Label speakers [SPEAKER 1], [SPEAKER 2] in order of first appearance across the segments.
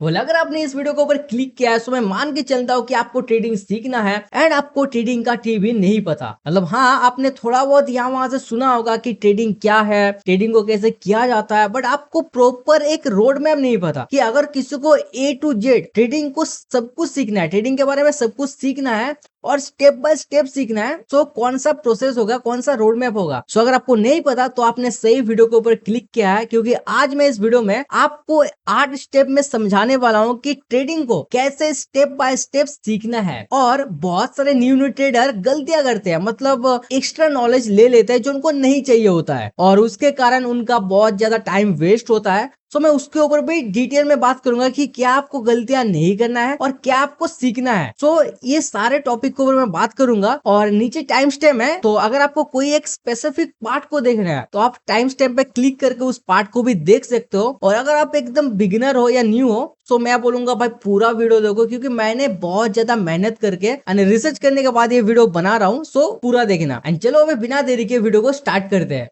[SPEAKER 1] बोला अगर आपने इस वीडियो के ऊपर क्लिक किया है तो मैं मान के चलता हूँ कि आपको ट्रेडिंग सीखना है एंड आपको ट्रेडिंग का टी भी नहीं पता। मतलब हाँ, आपने थोड़ा बहुत यहाँ वहां से सुना होगा कि ट्रेडिंग क्या है, ट्रेडिंग को कैसे किया जाता है, बट आपको प्रॉपर एक रोड मैप नहीं पता कि अगर किसी को ए टू जेड ट्रेडिंग को सब कुछ सीखना है, ट्रेडिंग के बारे में सब कुछ सीखना है और स्टेप बाय स्टेप सीखना है, तो कौन सा प्रोसेस होगा, कौन सा रोड मैप होगा। सो अगर आपको नहीं पता तो आपने सही वीडियो के ऊपर क्लिक किया है, क्योंकि आज मैं इस वीडियो में आपको 8 स्टेप में समझाने वाला हूँ कि ट्रेडिंग को कैसे स्टेप बाय स्टेप सीखना है। और बहुत सारे न्यू ट्रेडर गलतियां करते हैं, मतलब एक्स्ट्रा नॉलेज ले लेते हैं जो उनको नहीं चाहिए होता है और उसके कारण उनका बहुत ज्यादा टाइम वेस्ट होता है। तो मैं उसके ऊपर भी डिटेल में बात करूंगा कि क्या आपको गलतियां नहीं करना है और क्या आपको सीखना है। तो ये सारे टॉपिक के ऊपर मैं बात करूंगा और नीचे टाइम स्टैम्प है, तो अगर आपको कोई एक स्पेसिफिक पार्ट को देखना है तो आप टाइम स्टैम्प पे क्लिक करके उस पार्ट को भी देख सकते हो। और अगर आप एकदम बिगिनर हो या न्यू हो तो मैं बोलूंगा भाई पूरा वीडियो देखो, क्योंकि मैंने बहुत ज्यादा मेहनत करके यानी रिसर्च करने के बाद ये वीडियो बना रहा हूँ। सो पूरा देखना एंड चलो अभी बिना देरी के वीडियो को स्टार्ट करते हैं।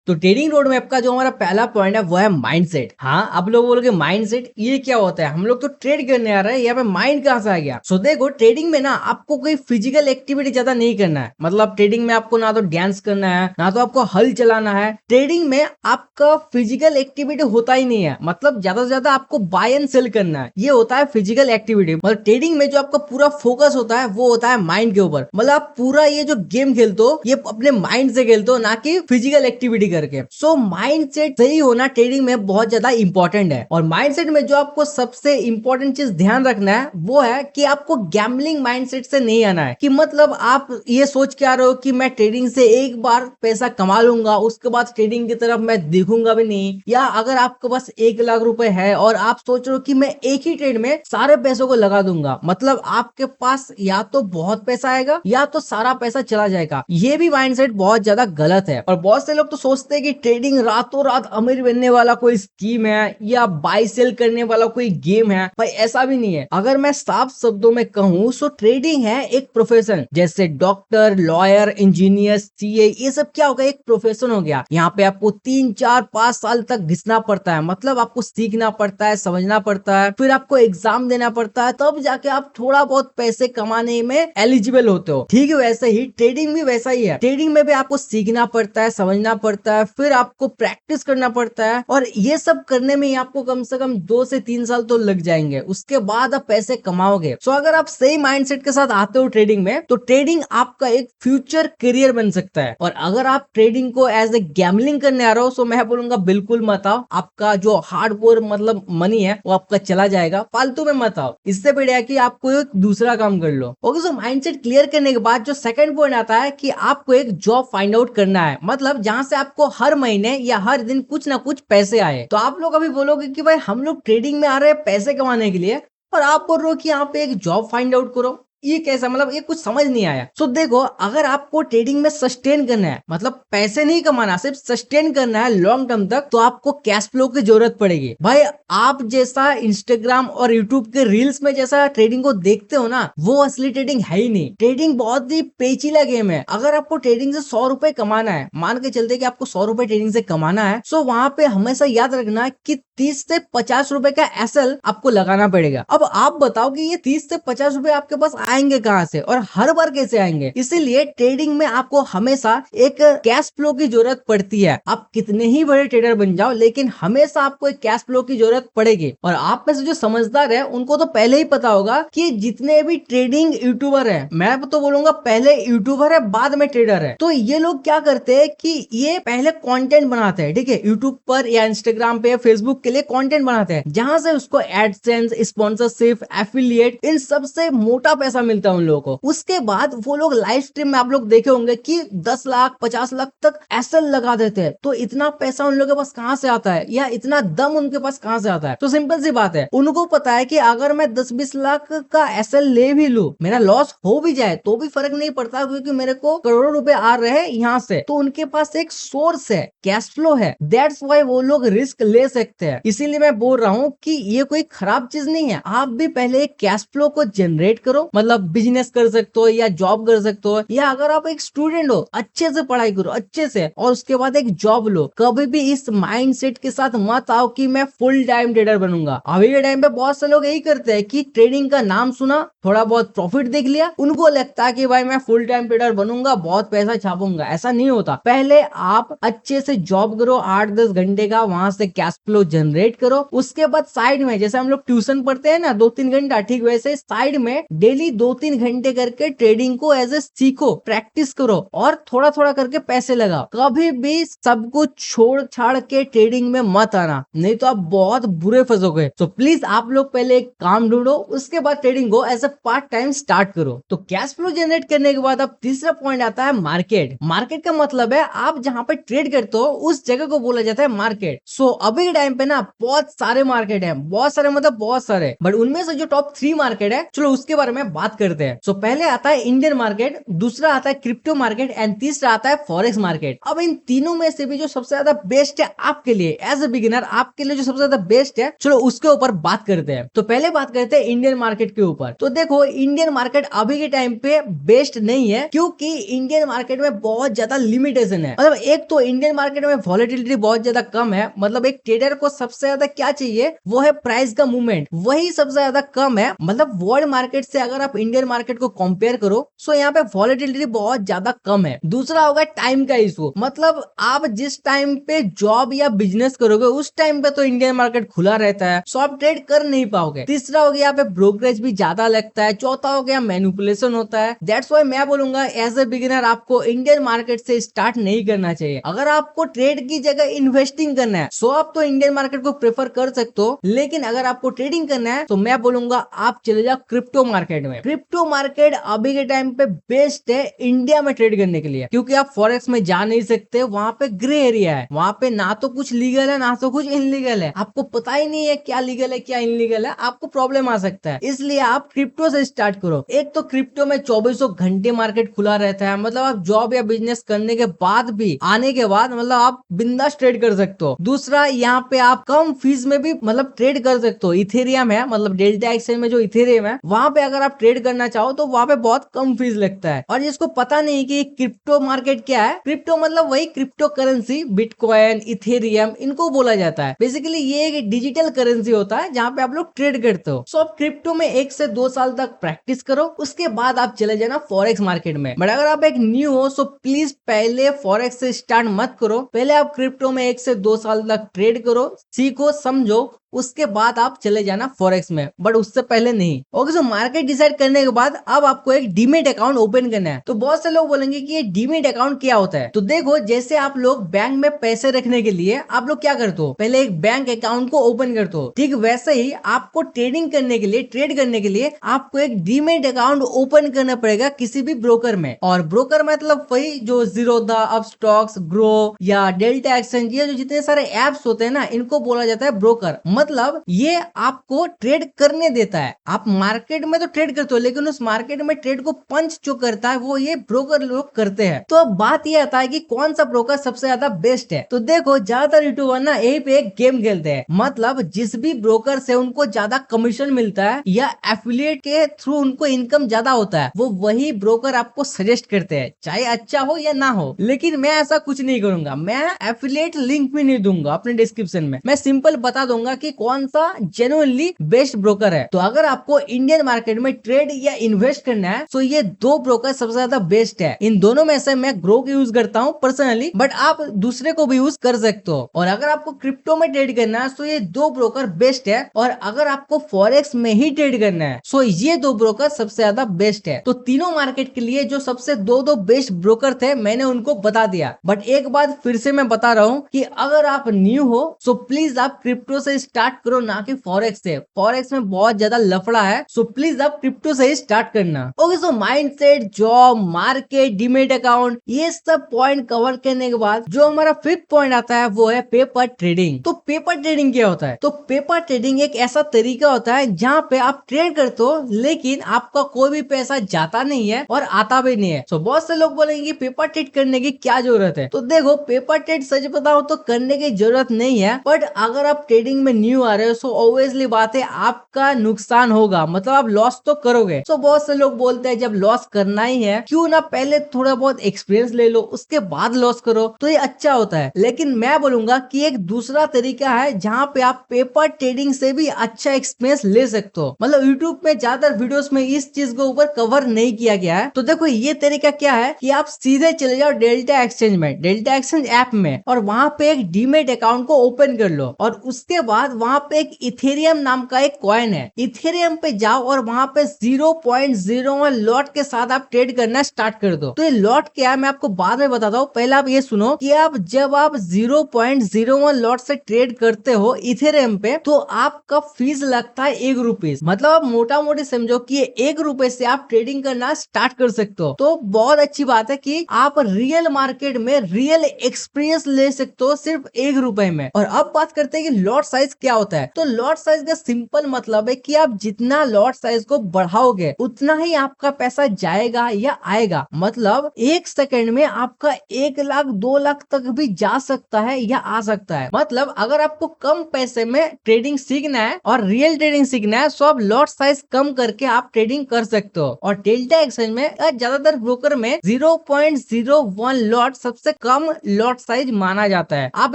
[SPEAKER 1] तो ट्रेडिंग रोड मैप का जो हमारा पहला पॉइंट है वो है माइंडसेट। हाँ, आप लोग बोलोगे माइंडसेट ये क्या होता है, हम लोग तो ट्रेड करने आ रहे हैं, यहाँ पे माइंड कहाँ से आ गया। सो देखो, ट्रेडिंग में ना आपको कोई फिजिकल एक्टिविटी ज्यादा नहीं करना है। मतलब ट्रेडिंग में आपको ना तो डांस करना है ना तो आपको हल चलाना है। ट्रेडिंग में आपका फिजिकल एक्टिविटी होता ही नहीं है, मतलब ज्यादा से ज्यादा आपको बाय एंड सेल करना है, ये होता है फिजिकल एक्टिविटी। मतलब ट्रेडिंग में जो आपका पूरा फोकस होता है वो होता है माइंड के ऊपर। मतलब आप पूरा ये जो गेम खेलते हो ये अपने माइंड से खेलते हो, ना कि फिजिकल एक्टिविटी करके। सो माइंडसेट सही होना ट्रेडिंग में बहुत ज्यादा इंपॉर्टेंट है। और माइंडसेट में जो आपको सबसे इंपॉर्टेंट चीज ध्यान रखना है वो है कि आपको गैम्बलिंग माइंडसेट से नहीं आना है। कि मतलब आप ये सोच के आ रहे हो कि मैं ट्रेडिंग से एक बार पैसा कमा लूंगा, उसके बाद ट्रेडिंग की तरफ मैं देखूंगा भी नहीं। या अगर आपके पास 1 लाख रुपए है और आप सोच रहे हो कि मैं एक ही ट्रेड में सारे पैसों को लगा दूंगा, मतलब आपके पास या तो बहुत पैसा आएगा या तो सारा पैसा चला जाएगा। ये भी माइंडसेट बहुत ज्यादा गलत है। और बहुत से लोग तो सोचते हैं कि ट्रेडिंग रातों रात अमीर बनने वाला कोई स्कीम है या बाय सेल करने वाला कोई गेम है। भाई ऐसा भी नहीं है। अगर मैं साफ शब्दों में कहूँ तो ट्रेडिंग है एक प्रोफेशन, जैसे डॉक्टर, लॉयर, इंजीनियर, सीए, ये सब क्या होगा, एक प्रोफेशन हो गया। यहाँ पे आपको 3 4 5 साल तक घिसना पड़ता है, मतलब आपको सीखना पड़ता है, समझना पड़ता है, फिर आपको एग्जाम देना पड़ता है, तब जाके आप थोड़ा बहुत पैसे कमाने में एलिजिबल होते हो। ठीक है, वैसे ही ट्रेडिंग भी वैसा ही है। ट्रेडिंग में भी आपको सीखना पड़ता है, समझना पड़ता है, फिर आपको प्रैक्टिस करना पड़ता है और ये सब करने में ही आपको कम से कम 2 से 3 साल तो लग जाएंगे। उसके बाद आप पैसे कमाओगे। सो अगर आप सही माइंडसेट के साथ आते हो ट्रेडिंग में तो ट्रेडिंग आपका एक फ्यूचर करियर बन सकता है। और अगर आप ट्रेडिंग को एज ए गैम्बलिंग करने आ रहे हो तो मैं बोलूंगा बिल्कुल मत आओ। आपका जो हार्डकोर मतलब मनी है वो आपका चला जाएगा, फालतू में मत आओ। इससे बढ़िया कि आप कोई एक दूसरा काम कर लो। ओके, सो माइंडसेट क्लियर करने के बाद जो सेकंड पॉइंट आता है कि आपको एक जॉब फाइंड आउट करना है, मतलब जहां से आपको हर महीने या हर दिन कुछ ना कुछ पैसे आए। तो आप लोग अभी बोलोगे कि भाई हम लोग ट्रेडिंग में आ रहे हैं पैसे कमाने के लिए और आप बोल रहे हो कि यहाँ पे एक जॉब फाइंड आउट करो, ये कैसा, मतलब ये कुछ समझ नहीं आया। सो देखो, अगर आपको ट्रेडिंग में सस्टेन करना है, मतलब पैसे नहीं कमाना, सिर्फ सस्टेन करना है लॉन्ग टर्म तक, तो आपको कैश फ्लो की जरूरत पड़ेगी। भाई आप जैसा इंस्टाग्राम और यूट्यूब के रील्स में जैसा ट्रेडिंग को देखते हो ना, वो असली ट्रेडिंग है ही नहीं। ट्रेडिंग बहुत ही पेचीला गेम है। अगर आपको ट्रेडिंग से 100 रुपए कमाना है, मान के चलते कि आपको 100 रुपए ट्रेडिंग से कमाना है, सो वहां पे हमेशा याद रखना कि 30 से 50 रुपए का एसएल आपको लगाना पड़ेगा। अब आप बताओ कि ये 30 से 50 रुपए आपके पास आएंगे कहां से और हर बार कैसे आएंगे। इसीलिए ट्रेडिंग में आपको हमेशा एक कैश फ्लो की जरूरत पड़ती है। आप कितने ही बड़े ट्रेडर बन जाओ, लेकिन हमेशा आपको एक कैश फ्लो की जरूरत पड़ेगी। और आप में से जो समझदार है उनको तो पहले ही पता होगा कि जितने भी ट्रेडिंग यूट्यूबर है, मैं तो बोलूंगा पहले यूट्यूबर है बाद में ट्रेडर है, तो ये लोग क्या करते हैं कि ये पहले कंटेंट बनाते हैं, ठीक है, यूट्यूब पर या इंस्टाग्राम पे या फेसबुक के लिए कंटेंट बनाते हैं, जहां से उसको एडसेंस, स्पॉन्सरशिप, एफिलिएट, इन सब से मोटा पैसा मिलता है उन लोगों को। उसके बाद वो लोग लाइव स्ट्रीम में आप लोग देखे होंगे कि 10 लाख 50 लाख तक एसएल लगा देते हैं। तो इतना पैसा उन लोगों के पास कहां से आता है, या इतना दम उनके पास कहां से आता है। तो सिंपल सी बात है, उनको पता है कि अगर मैं 10-20 लाख का एसएल ले भी लूं, मेरा लॉस हो भी जाए तो भी फर्क नहीं पड़ता, क्योंकि मेरे को करोड़ों रुपए आ रहे हैं यहाँ से। तो उनके पास एक सोर्स है, कैश फ्लो है, दैट्स वाई वो लोग रिस्क ले सकते हैं। है। इसीलिए मैं बोल रहा हूँ कि ये कोई खराब चीज नहीं है। आप भी पहले एक कैश फ्लो को जनरेट करो, मतलब बिजनेस कर सकते हो या जॉब कर सकते हो, या अगर आप एक स्टूडेंट हो अच्छे से पढ़ाई करो अच्छे से और उसके बाद एक जॉब लो। कभी भी इस माइंडसेट के साथ मत आओ कि मैं फुल टाइम ट्रेडर बनूंगा। अभी के टाइम पे बहुत से लोग यही करते हैं कि ट्रेडिंग का नाम सुना, थोड़ा बहुत प्रॉफिट देख लिया, उनको लगता है कि भाई मैं फुल टाइम ट्रेडर बनूंगा, बहुत पैसा छापूंगा। ऐसा नहीं होता। पहले आप अच्छे से जॉब करो 8-10 घंटे का, वहां से कैश फ्लो जनरेट करो। उसके बाद साइड में जैसे हम लोग ट्यूशन पढ़ते हैं ना 2-3 घंटा, ठीक वैसे साइड में डेली 2-3 घंटे करके ट्रेडिंग को एज ए सीखो, प्रैक्टिस करो और थोड़ा थोड़ा करके पैसे लगाओ। कभी भी सब कुछ छोड़ छाड़ के ट्रेडिंग में मत आना, नहीं तो आप बहुत बुरे फंसोगे। तो प्लीज आप लोग पहले एक काम ढूंढो, उसके बाद ट्रेडिंग को as a part time start करो। तो कैश फ्लो जनरेट करने के बाद अब तीसरा पॉइंट आता है मार्केट। मार्केट का मतलब है आप जहां पे ट्रेड करते हो उस जगह को बोला जाता है मार्केट। सो अभी के टाइम पे ना बहुत सारे मार्केट है, बहुत सारे मतलब बहुत सारे, बट उनमें से जो टॉप 3 मार्केट है चलो उसके बारे में बात करते हैं। सो पहले आता है इंडियन मार्केट, दूसरा आता है क्रिप्टो मार्केट एंड तीसरा आता है फॉरेक्स मार्केट। अब इन तीनों में से भी जो सबसे ज्यादा बेस्ट है आपके लिए एज ए बिगिनर, आपके लिए जो सबसे ज्यादा बेस्ट है, चलो उसके ऊपर बात करते हैं। तो पहले बात करते हैं इंडियन मार्केट के ऊपर। तो देखो इंडियन मार्केट अभी के टाइम पे बेस्ट नहीं है, क्योंकि इंडियन मार्केट में बहुत ज्यादा लिमिटेशन है। मतलब एक तो इंडियन मार्केट में वॉलेटिलिटी बहुत ज्यादा कम है, मतलब एक ट्रेडर को सबसे ज्यादा क्या चाहिए वो है प्राइस का मूवमेंट, वही सबसे ज्यादा कम है। मतलब वर्ल्ड मार्केट से अगर आप इंडियन मार्केट को कंपेयर करो सो यहाँ पे वॉलेटिलिटी बहुत ज्यादा कम है। दूसरा होगा टाइम का इशू, मतलब आप जिस टाइम पे जॉब या बिजनेस करोगे उस टाइम पे तो इंडियन मार्केट खुला रहता है, सो आप ट्रेड कर नहीं पाओगे। तीसरा हो गया यहाँ पे ब्रोकरेज भी ज्यादा लगता है। चौथा हो गया मैनिपुलेशन होता है। दैट्स व्हाई मैं बोलूंगा एज ए बिगिनर आपको इंडियन मार्केट से स्टार्ट नहीं करना चाहिए। अगर आपको ट्रेड की जगह इन्वेस्टिंग करना है सो आप तो इंडियन मार्केट को प्रेफर कर सकते हो, लेकिन अगर आपको ट्रेडिंग करना है तो मैं बोलूंगा आप चले जाओ क्रिप्टो मार्केट में। क्रिप्टो मार्केट अभी के टाइम पे बेस्ट है इंडिया में ट्रेड करने के लिए, क्योंकि आप फॉरेक्स में जा नहीं सकते, वहां पे ग्रे एरिया है, वहां पे ना तो कुछ लीगल है ना तो कुछ इनलीगल है, आपको पता ही नहीं है क्या लीगल है क्या इनलीगल है, आपको प्रॉब्लम आ सकता है। इसलिए आप क्रिप्टो से स्टार्ट करो। एक तो क्रिप्टो में 24 घंटे मार्केट खुला रहता है, मतलब आप जॉब या बिजनेस करने के बाद भी आने के बाद मतलब आप बिंदास ट्रेड कर सकते हो। दूसरा यहाँ पे आप कम फीस में भी मतलब ट्रेड कर सकते हो। इथेरियम है, मतलब डेल्टा एक्सचेंज में जो इथेरियम है वहां पे अगर आप ट्रेड करना चाहो तो वहां पे बहुत कम फीस लगता है। और जिसको पता नहीं कि क्रिप्टो मार्केट क्या है, क्रिप्टो मतलब वही क्रिप्टो करेंसी, बिटकॉइन, इथेरियम इनको बोला जाता है। बेसिकली ये एक डिजिटल करेंसी होता है जहाँ पे आप लोग ट्रेड करते हो। सो आप क्रिप्टो में 1 से 2 साल तक प्रैक्टिस करो, उसके बाद आप चले जाना फॉरेक्स मार्केट में। बट अगर आप एक न्यू हो सो प्लीज पहले फॉरेक्स से स्टार्ट मत करो, पहले आप क्रिप्टो में 1 से 2 साल तक ट्रेड करो, सीखो समझो, उसके बाद आप चले जाना फॉरेक्स में, बट उससे पहले नहीं। ओके, सो मार्केट डिसाइड करने के बाद अब आपको एक डीमेट अकाउंट ओपन करना है। तो बहुत से लोग बोलेंगे कि ये डीमेट अकाउंट क्या होता है। तो देखो जैसे आप लोग बैंक में पैसे रखने के लिए आप लोग क्या करते हो, पहले एक बैंक अकाउंट को ओपन करते हो, ठीक वैसे ही आपको ट्रेडिंग करने के लिए, ट्रेड करने के लिए आपको एक डीमेट अकाउंट ओपन करना पड़ेगा किसी भी ब्रोकर में। और ब्रोकर मतलब वही जो जीरोधा, अपस्टॉक्स, ग्रो या डेल्टा एक्सचेंज, ये जो जितने सारे एप्स होते हैं ना इनको बोला जाता है ब्रोकर। मतलब ये आपको ट्रेड करने देता है। आप मार्केट में तो ट्रेड करते हो, लेकिन उस मार्केट में ट्रेड को पंच जो करता है वो ये ब्रोकर लोग करते हैं। तो अब बात ये आता है कि कौन सा ब्रोकर सबसे ज्यादा बेस्ट है। तो देखो ज्यादातर यूट्यूबर ना यही पे एक गेम खेलते हैं, मतलब जिस भी ब्रोकर से उनको ज्यादा कमीशन मिलता है या एफिलिएट के थ्रू उनको इनकम ज्यादा होता है, वो वही ब्रोकर आपको सजेस्ट करते हैं, चाहे अच्छा हो या ना हो। लेकिन मैं ऐसा कुछ नहीं करूंगा, मैं एफिलिएट लिंक भी नहीं दूंगा अपने डिस्क्रिप्शन में। मैं सिंपल बता दूंगा कि कौन सा जेन्युइनली बेस्ट ब्रोकर है। तो अगर आपको इंडियन मार्केट में ट्रेड या इन्वेस्ट करना है तो ये 2 ब्रोकर सबसे ज्यादा बेस्ट है। इन दोनों में से मैं ग्रो को यूज करता हूँ पर्सनली, बट आप दूसरे को भी यूज कर सकते हो। और अगर आपको क्रिप्टो में ट्रेड करना है तो ये 2 ब्रोकर बेस्ट है, और अगर आपको फॉरेक्स में ही ट्रेड करना है तो ये 2 ब्रोकर सबसे ज्यादा बेस्ट है। तो तीनों मार्केट के लिए जो सबसे 2 बेस्ट ब्रोकर थे मैंने उनको बता दिया। बट एक बात फिर से मैं बता रहा हूँ कि अगर आप न्यू हो तो प्लीज आप क्रिप्टो से स्टार्ट करो, ना कि फॉरेक्स से। फॉरेक्स में बहुत ज्यादा लफड़ा है, सो प्लीज आप क्रिप्टो से ही स्टार्ट करना। Okay, so mindset, job, market, demat account, ये सब पॉइंट कवर करने के बाद जो हमारा फिफ्थ पॉइंट आता है वो है पेपर ट्रेडिंग। तो पेपर ट्रेडिंग क्या होता है? तो पेपर ट्रेडिंग एक ऐसा तरीका होता है जहाँ पे आप ट्रेड करते हो लेकिन आपका कोई भी पैसा जाता नहीं है और आता भी नहीं है। सो बहुत से लोग बोलेंगे पेपर ट्रेड करने की क्या जरूरत है? तो देखो, पेपर ट्रेड सच बताओ तो करने की जरूरत नहीं है, बट अगर आप ट्रेडिंग में न्यू आ रहे हो सो ऑब्वियसली बात है आपका नुकसान होगा, मतलब आप लॉस तो करोगे। सो बहुत से लोग बोलते हैं जब लॉस करना ही है क्यों ना पहले थोड़ा बहुत एक्सपीरियंस ले लो, उसके बाद लॉस करो, तो ये अच्छा होता है। लेकिन मैं बोलूंगा कि एक दूसरा तरीका है जहाँ पे आप पेपर ट्रेडिंग से भी अच्छा एक्सपीरियंस ले सकते हो। मतलब यूट्यूब में ज्यादातर वीडियोस में इस चीज के ऊपर कवर नहीं किया गया है। तो देखो, ये तरीका क्या है कि आप सीधे चले जाओ डेल्टा एक्सचेंज में, डेल्टा एक्सचेंज ऐप में, और वहां पे एक डीमेट अकाउंट को ओपन कर लो, और उसके बाद वहां पे एक इथेरियम नाम का एक कॉइन है, इथेरियम पे जाओ और वहां पे 0.01 लॉट के साथ आप ट्रेड करना स्टार्ट कर दो। तो ये लॉट क्या है मैं आपको बाद में बताता हूँ, पहले आप ये सुनो कि जब आप 0.01 लॉट से ट्रेड करते हो इथेरियम पे तो आपका फीस लगता है ₹1। मतलब आप मोटा मोटी समझो कि ₹1 से आप ट्रेडिंग करना स्टार्ट कर सकते हो। तो बहुत अच्छी बात है कि आप रियल मार्केट में रियल एक्सपीरियंस ले सकते हो सिर्फ ₹1 में। और अब बात करते हैं कि लॉट साइज क्या होता है। तो लॉट साइज का सिंपल मतलब है कि आप जितना लॉट साइज को बढ़ाओगे उतना ही आपका पैसा जाएगा या आएगा। मतलब 1 सेकंड में आपका 1 लाख 2 लाख तक भी जा सकता है या आ सकता है। मतलब अगर आपको कम पैसे में ट्रेडिंग सीखना है और रियल ट्रेडिंग सीखना है तो आप लॉट साइज कम करके आप ट्रेडिंग कर सकते हो। और डेल्टा एक्सचेंज में ज्यादातर ब्रोकर में 0.01 लॉट सबसे कम लॉट साइज माना जाता है। आप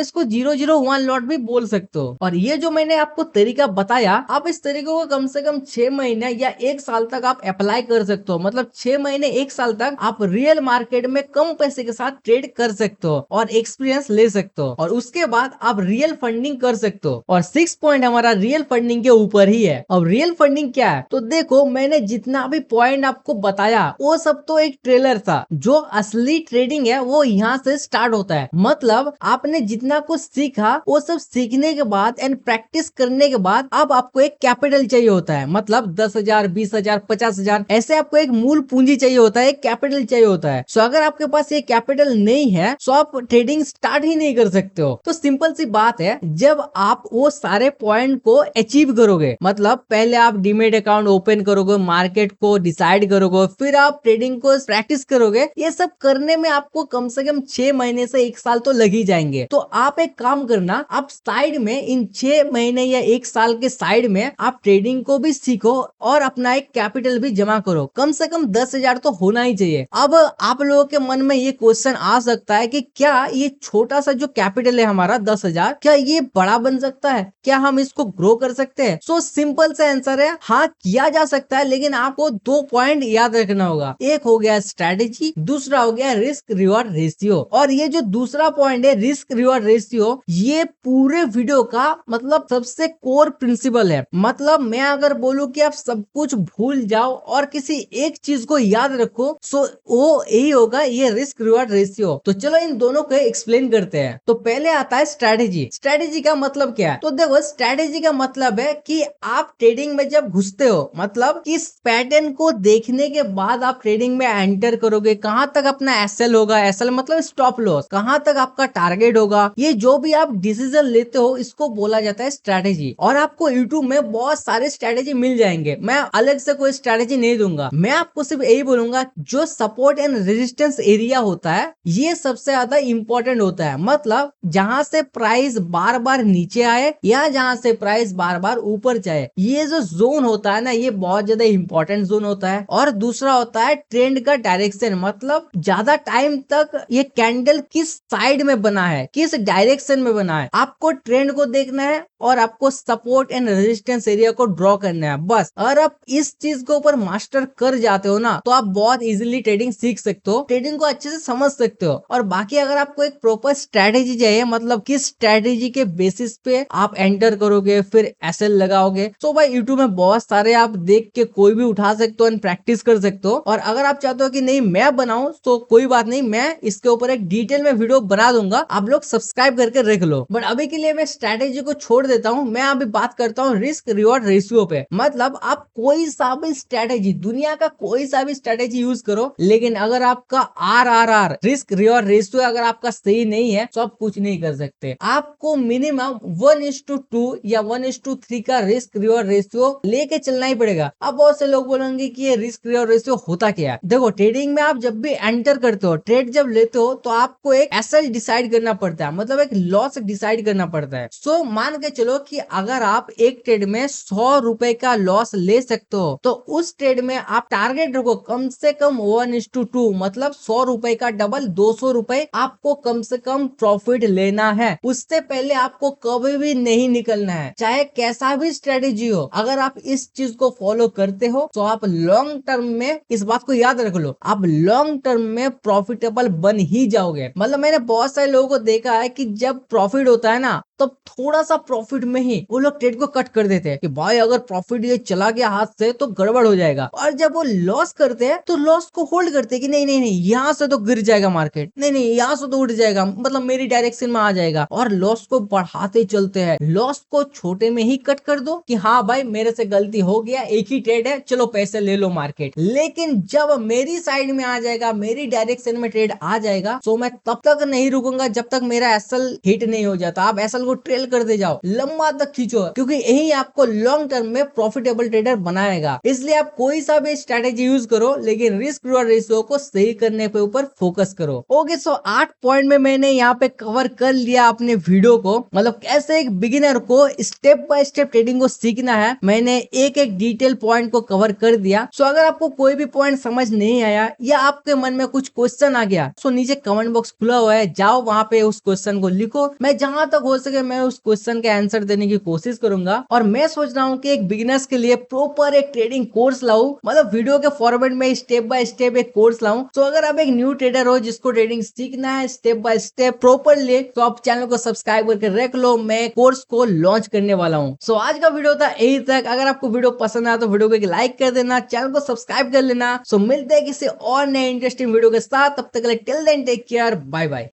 [SPEAKER 1] इसको 001 लॉट भी बोल सकते हो। और ये जो मैंने आपको तरीका बताया, आप इस तरीके को कम से कम 6 महीने या 1 साल तक आप अप्लाई कर सकते हो। मतलब 6 महीने 1 साल तक आप रियल मार्केट में कम पैसे के साथ ट्रेड कर सकते हो और एक्सपीरियंस ले सकते हो, और उसके बाद आप रियल फंडिंग कर सकते हो। और 6 पॉइंट हमारा रियल फंडिंग के ऊपर ही है। अब रियल फंडिंग क्या है? तो देखो, मैंने जितना भी पॉइंट आपको बताया वो सब तो एक ट्रेलर था, जो असली ट्रेडिंग है वो यहाँ से स्टार्ट होता है। मतलब आपने जितना कुछ सीखा वो सब सीखने के बाद एंड प्रैक्टिस करने के बाद अब आपको एक कैपिटल चाहिए होता है। मतलब 10,000, 20,000, 50,000 ऐसे आपको एक मूल पूंजी चाहिए होता है, एक कैपिटल चाहिए होता है। सो अगर आपके पास ये कैपिटल नहीं है तो आप ट्रेडिंग स्टार्ट ही नहीं कर सकते हो। तो सिंपल सी बात है, जब आप वो सारे पॉइंट को अचीव करोगे, मतलब पहले आप डीमेट अकाउंट ओपन करोगे, मार्केट को डिसाइड करोगे, फिर आप ट्रेडिंग को प्रैक्टिस करोगे, ये सब करने में आपको कम से कम 6 महीने से 1 साल तो लग ही जाएंगे। तो आप एक काम करना, आप साइड में इन 6 महीने या 1 साल के साइड में आप ट्रेडिंग को भी सीखो और अपना एक कैपिटल भी जमा करो। कम से कम 10,000 तो होना ही चाहिए। अब आप लोगों के मन में ये क्वेश्चन आ सकता है कि क्या ये छोटा सा जो कैपिटल है हमारा 10,000, क्या ये बड़ा बन सकता है? क्या हम इसको ग्रो कर सकते हैं? सो सिंपल सा आंसर है हाँ, किया जा सकता है, लेकिन आपको 2 पॉइंट याद रखना होगा। एक हो गया स्ट्रेटेजी, दूसरा हो गया रिस्क रिवॉर्ड रेशियो। और ये जो दूसरा पॉइंट है रिस्क रिवॉर्ड रेशियो, ये पूरे वीडियो का मतलब सबसे कोर प्रिंसिपल है। मतलब मैं अगर बोलूं कि आप सब कुछ भूल जाओ और किसी एक चीज को याद रखो, सो वो यही होगा, ये रिस्क रिवॉर्ड रेशियो। तो चलो इन दोनों को एक्सप्लेन करते हैं। तो पहले आता है स्ट्रेटेजी। स्ट्रेटेजी का मतलब क्या है? तो देखो, स्ट्रेटेजी का मतलब है कि आप ट्रेडिंग में जब घुसते हो, मतलब इस पैटर्न को देखने के बाद आप ट्रेडिंग में एंटर करोगे, कहां तक अपना एसएल होगा, एसएल मतलब स्टॉप लॉस, कहां तक आपका टारगेट होगा, ये जो भी आप डिसीजन लेते हो इसको बोला जाता है स्ट्रेटेजी। और आपको यूट्यूब में बहुत सारे स्ट्रेटेजी मिल जाएंगे, मैं अलग से कोई स्ट्रेटेजी नहीं दूंगा। मैं आपको सिर्फ यही बोलूंगा, जो सपोर्ट एंड रेजिस्टेंस एरिया होता है ये सबसे ज्यादा इंपॉर्टेंट होता है। मतलब जहां से प्राइस बार बार नीचे आए या जहां से प्राइस बार बार ऊपर जाए, ये जो जोन होता है ना, ये बहुत ज्यादा इंपॉर्टेंट जोन होता है। और दूसरा होता है ट्रेंड का डायरेक्शन, मतलब ज्यादा टाइम तक ये कैंडल किस साइड में बना है, किस डायरेक्शन में बना है, आपको ट्रेंड को देखना है और आपको सपोर्ट एंड रेजिस्टेंस एरिया को ड्रॉ करना है, बस। अगर आप इस चीज के ऊपर मास्टर कर जाते हो ना, तो आप बहुत इजीली ट्रेडिंग सीख सकते हो, ट्रेडिंग को अच्छे से समझ सकते हो। और बाकी अगर आपको एक प्रॉपर स्ट्रेटेजी चाहिए, मतलब किस स्ट्रेटेजी के बेसिस पे आप एंटर करोगे फिर एसएल लगाओगे, तो भाई यूट्यूब में बहुत सारे आप देख के कोई भी उठा सकते हो एंड प्रैक्टिस कर सकते हो। और अगर आप चाहते हो कि नहीं मैं बनाऊं, तो कोई बात नहीं, मैं इसके ऊपर एक डिटेल में वीडियो बना दूंगा, आप लोग सब्सक्राइब करके रख लो। बट अभी के लिए मैं स्ट्रेटेजी को छोड़ देता हूँ, मैं अभी बात करता हूँ रिस्क रिवॉर्ड रेशियो पे। मतलब आप कोई सा भी स्ट्रेटेजी, दुनिया का कोई सा भी स्ट्रेटेजी यूज करो, लेकिन अगर आपका RRR रिस्क रिवॉर्ड रेशियो अगर आपका सही नहीं है तो आप कुछ नहीं कर सकते। आपको मिनिमम 1:2 या 1:3 का रिस्क रिवॉर्ड रेशियो लेके चलना ही पड़ेगा। अब बहुत से लोग बोलेंगे कि ये रिस्क रिवॉर्ड रेशियो होता क्या है। देखो, ट्रेडिंग में आप जब भी एंटर करते हो, ट्रेड जब लेते हो, तो आपको एक एसएल डिसाइड करना पड़ता है, मतलब एक लॉस डिसाइड करना पड़ता है। सो मान के चलो कि अगर आप एक ट्रेड में 100 रुपए का लॉस ले सकते हो, तो उस ट्रेड में आप टारगेट रखो कम से कम 1:2, मतलब 100 रुपए का डबल 200 रुपए आपको कम से कम प्रॉफिट लेना है। उससे पहले आपको कभी भी नहीं निकलना है, चाहे कैसा भी स्ट्रेटेजी हो। अगर आप इस चीज को फॉलो करते हो तो आप लॉन्ग टर्म में, इस बात को याद रख लो, आप लॉन्ग टर्म में प्रॉफिटेबल बन ही जाओगे। मतलब मैंने बहुत सारे लोगों को देखा है कि जब प्रॉफिट होता है ना, तब थोड़ा सा प्रॉफिट में ही वो लोग ट्रेड को कट कर देते हैं कि भाई अगर प्रॉफिट ये चला गया हाथ से तो गड़बड़ हो जाएगा। और जब वो लॉस करते हैं तो लॉस को होल्ड करते हैं कि नहीं नहीं नहीं, यहाँ से तो गिर जाएगा मार्केट, नहीं नहीं यहाँ से तो उठ जाएगा, मतलब मेरी डायरेक्शन में आ जाएगा, और लॉस को बढ़ाते चलते हैं। लॉस को छोटे में ही कट कर दो कि हाँ भाई मेरे से गलती हो गया, एक ही ट्रेड है, चलो पैसे ले लो मार्केट। लेकिन जब मेरी साइड में आ जाएगा, मेरी डायरेक्शन में ट्रेड आ जाएगा, तो मैं तब तक नहीं रुकूंगा जब तक मेरा एसएल हिट नहीं हो जाता। आप एसएल को ट्रेल करते जाओ, लंबा तक खींचो, क्योंकि यही आपको लॉन्ग टर्म में प्रॉफिटेबल ट्रेडर बनाएगा। इसलिए आप कोई सा भी स्ट्रेटेजी यूज करो, लेकिन रिस्क रिवॉर्ड रेशियो को सही करने पे ऊपर फोकस करो। ओके, सो 8 पॉइंट में मैंने यहाँ पे कवर कर लिया अपने वीडियो को, मतलब कैसे एक बिगिनर को स्टेप बाय स्टेप ट्रेडिंग को सीखना है। मैंने एक एक डिटेल पॉइंट को कवर कर दिया। सो अगर आपको कोई भी पॉइंट समझ नहीं आया या आपके मन में कुछ क्वेश्चन आ गया, सो नीचे कमेंट बॉक्स खुला हुआ है, जाओ वहां पे उस क्वेश्चन को लिखो। मैं जहां तक हो सके मैं उस क्वेश्चन के आंसर देने की कोशिश करूंगा। और मैं सोच रहा हूँ कि एक बिगिनर्स के लिए प्रॉपर एक ट्रेडिंग कोर्स लाऊं, मतलब वीडियो के फॉर्मेट में स्टेप बाय स्टेप एक कोर्स लाऊं। तो अगर आप एक न्यू ट्रेडर हो जिसको ट्रेडिंग सीखना है स्टेप बाय स्टेप प्रॉपरली, तो आप चैनल को सब्सक्राइब करके रख लो, मैं कोर्स को लॉन्च करने वाला हूँ। सो आज का वीडियो था यही तक। अगर आपको वीडियो पसंद आया तो वीडियो को एक लाइक कर देना, चैनल को सब्सक्राइब कर लेना। सो मिलते हैं किसी और नए इंटरेस्टिंग वीडियो के साथ, तब तक के लिए till then take care, bye bye.